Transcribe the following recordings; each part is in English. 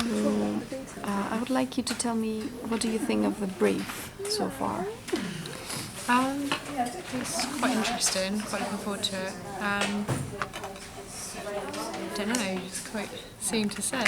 So, I would like you to tell me, what do you think of the brief so far? It's quite interesting, quite looking forward to it. Don't know, it's quite soon to say. I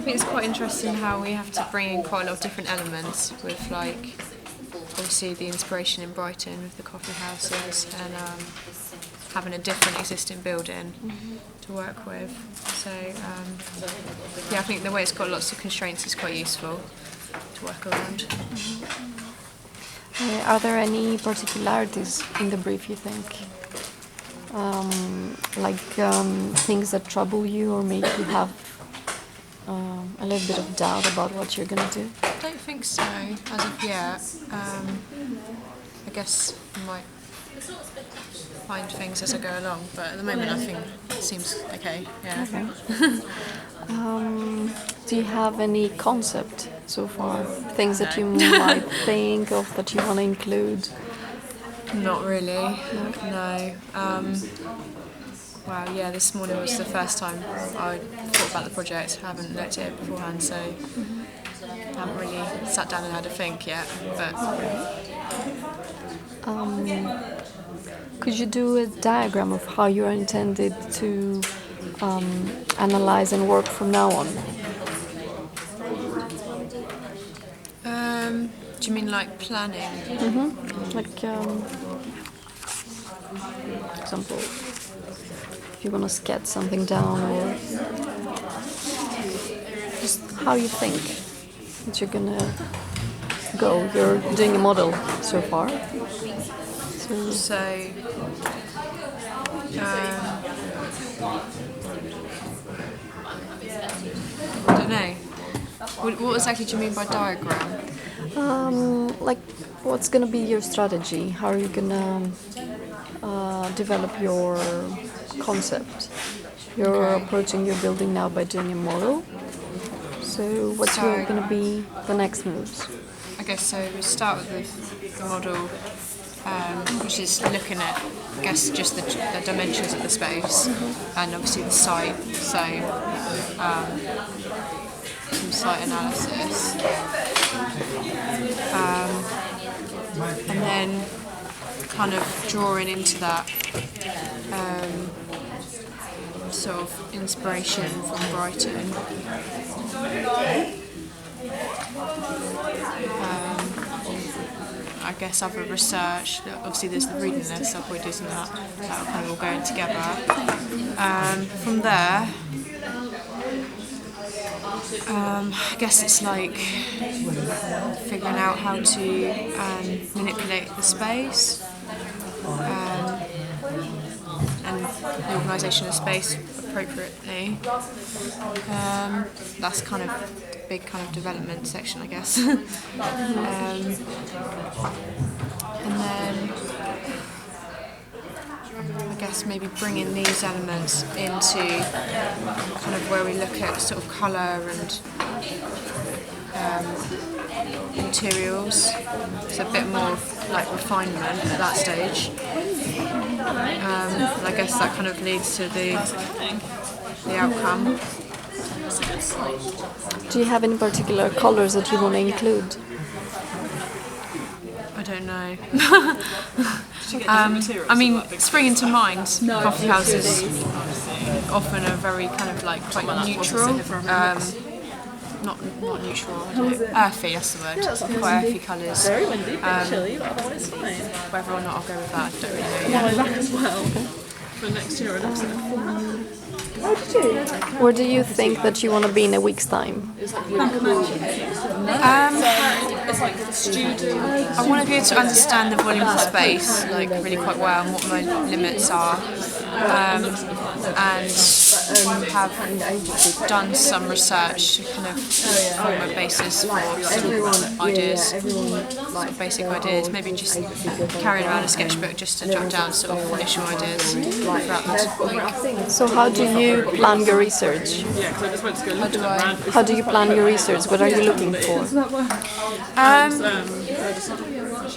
think it's quite interesting how we have to bring in quite a lot of different elements with, like, obviously the inspiration in Brighton with the coffee houses and having a different existing building to work with. So I think the way it's got lots of constraints is quite useful to work around. Are there any particularities in the brief, you think? Things that trouble you or make you have a little bit of doubt about what you're going to do? I don't think so, as of yet. I guess I might find things as I go along, but at the moment I think it seems okay, yeah. Okay. Do you have any concept so far? Things that you might think of that you want to include? Not really, no. Wow, yeah, this morning was the first time I thought about the project. I haven't looked at it beforehand, so I haven't really sat down and had a think yet. But could you do a diagram of how you are intended to analyze and work from now on? Do you mean like planning? Like, for example, if you want to sketch something down, or just how you think that you're gonna go. You're doing a model so far. So I don't know. What exactly do you mean by diagram? Like, what's gonna be your strategy? How are you gonna develop your concept? You're approaching your building now by doing a model. So what's going to be the next moves? I guess so. We start with the model, which is looking at, I guess, just the dimensions of the space and obviously the site. So some site analysis, and then kind of drawing into that sort of inspiration from Brighton. I guess other research, obviously there's the reading list, so we're doing that will kind of all go in together. From there, I guess it's like figuring out how to manipulate the space and the organisation of space appropriately. That's kind of the big kind of development section, I guess. And then I guess maybe bringing these elements into kind of where we look at sort of colour and materials. It's a bit more of like refinement at that stage. I guess that kind of leads to the outcome. Do you have any particular colours that you want to include? I don't know. I mean, springing to mind, coffee houses often are very kind of like quite neutral. Not neutral, earthy, that's the word. Quite earthy colours. Very windy, but chilly, but otherwise fine. Whether or not I'll go with that, I don't really know yet. Well, that as well. For next year, I'd have Where do you think that you want to be in a week's time? I want to be able to understand the volume of space like really quite well and what my limits are, and have done some research to kind of form a basis for sort of ideas, sort of basic ideas. Maybe just carrying around a sketchbook just to jot down sort of initial ideas throughout the week. So how do you plan your research? How do you plan your research? What are you looking for?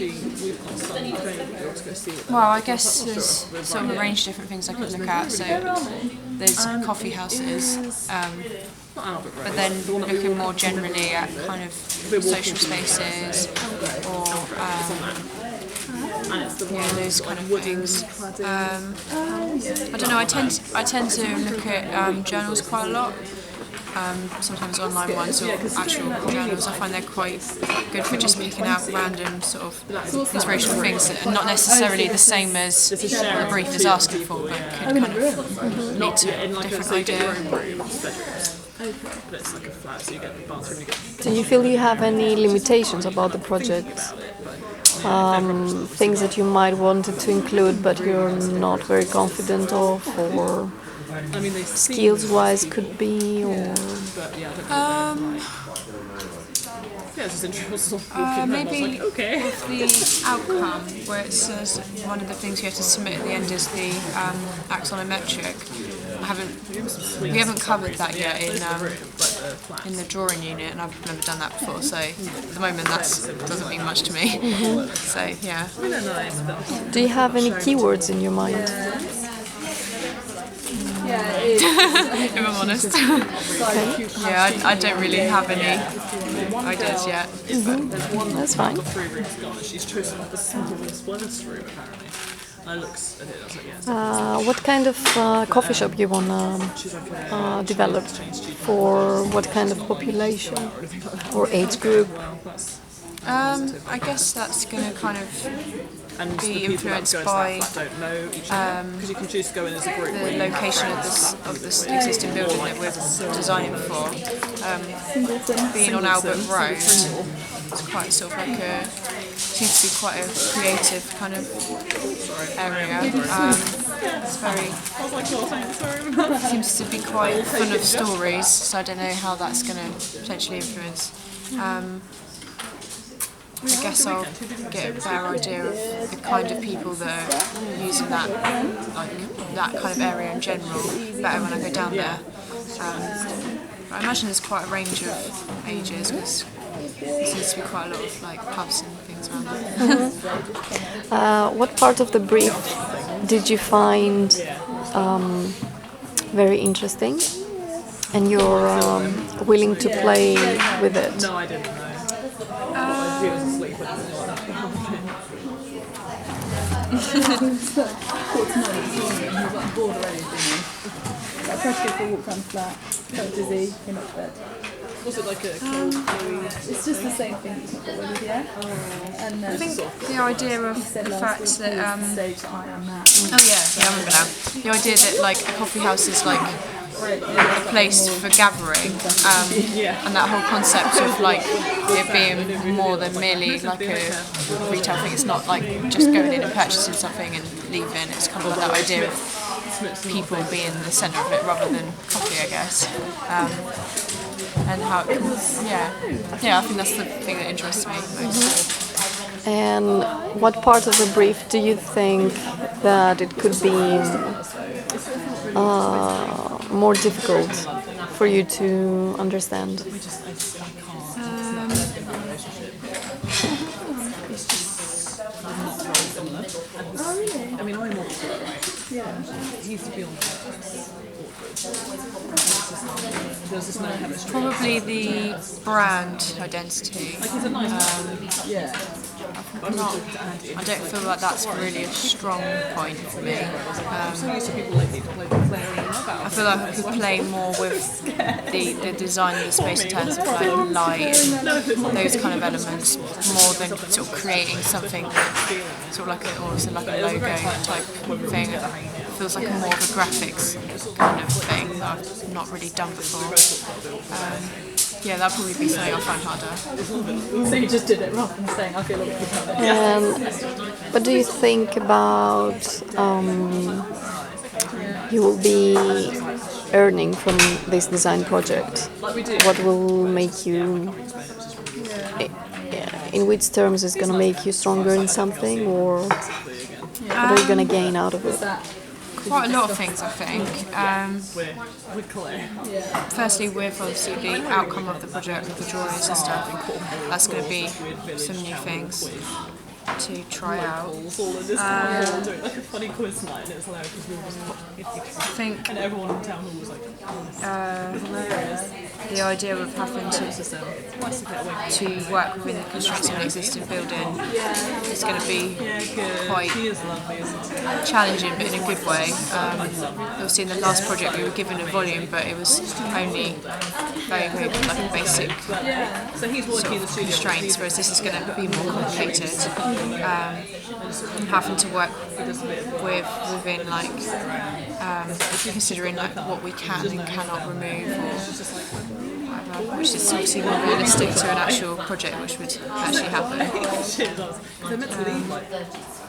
actually, we've got some available to go see it. Well, I guess there's sort of a range of different things I could look at. So there's coffee houses, Not Albert Rose. but then looking more generally at kind of social spaces or And it's the one yeah, those kind of wooden things. cladding. I don't know. I tend to look at journals quite a lot. Sometimes online ones or actual journals. I find they're quite good for just picking out random sort of inspirational things that are not necessarily the same as what the brief is asking for, but could kind of lead to In a like a, different so you get your idea. own room, it's bedrooms. But it's like a flat, so you get the bathroom, you get Do you feel you have any limitations about the project? Things that you might wanted to include but you're not very confident of, or I mean, they skills-wise could be, or but yeah, I don't know. Yeah, it's just interesting. Maybe Like, okay. with the outcome, where it says one of the things you have to submit at the end is the axonometric. We haven't covered that yet in the drawing unit, and I've never done that before. So at the moment, that doesn't mean much to me. So yeah. do you have any keywords in your mind? If I'm honest. Yeah, I don't really have any ideas yet. That's fine. 3 rooms gone, and she's chosen the smallest worst room apparently. I looked at it, I was like, yeah. What kind of coffee shop you wanna develop for what kind of population or age group? I guess that's going to kind of And be the people that influenced go into by that flat don't know each other because you can choose to go in as a group. the location of this existing building that we're designing for. Being on Albert Road, it's quite sort of like seems to be quite a creative kind of area. It's very seems to be quite full of stories, so I don't know how that's going to potentially influence. I guess I'll get a better idea of the kind of people that are using that, like that kind of area in general, better when I go down there. I imagine there's quite a range of ages because there seems to be quite a lot of like pubs and things around there. What part of the brief did you find very interesting, and you're willing to play with it? No, I didn't know. He was asleep at the bored already, I tried to go for a walk around the flat, felt dizzy, came up to bed. Was it like a cold bluey? It's just the same thing, it's not got really here. And I think the idea of the fact that stage that I am now. oh yeah, I remember now. The idea that like a coffee house is like a place for gathering, and that whole concept of like it being more than merely like a retail thing. It's not like just going in and purchasing something and leaving. It's kind of like that idea of people being the centre of it rather than coffee, I guess. And how it can, I think that's the thing that interests me most. And what part of the brief do you think that it could be more difficult for you to understand? I mean, I'm awkward, right? Yeah. He used to be on There's this no chemistry. Probably the brand identity. He's a nice I don't feel like that's really a strong point for me. I feel like I could play more with the design of the space in terms of like light and those kind of elements more than sort of creating something sort of like a logo type thing. It feels like more of a graphics kind of thing that I've not really done before. That'd probably be something I find harder. So you just did it rather than saying I feel a bit better. What do you think about you will be earning from this design project? What will make you, in which terms is going to make you stronger in something, or what are you going to gain out of it? Quite a lot of things, I think. Firstly, with obviously the outcome of the project, with the drawings and stuff, that's going to be some new things. to try out. All in this town hall doing like a funny quiz night, and it was hilarious because we were just I think and everyone in town hall was like, it was hilarious. the idea of having to work within the constraints of an existing building is going to be quite He is lovely, isn't he? challenging, but in a good way. Obviously, in the last project, we were given a volume, but it was only very like a basic So he's working in the studio. constraints, whereas this is going to be more complicated. Having to work within like considering like what we can and cannot remove, or whatever, which is obviously more realistic to an actual project, which would actually happen. They're meant to leave like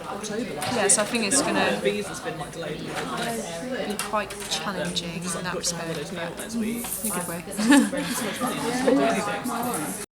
October. Yeah, so I think it's going to Visa's been like delayed. be quite challenging in that respect, but Next week. in a good way. So much money. I can't do anything.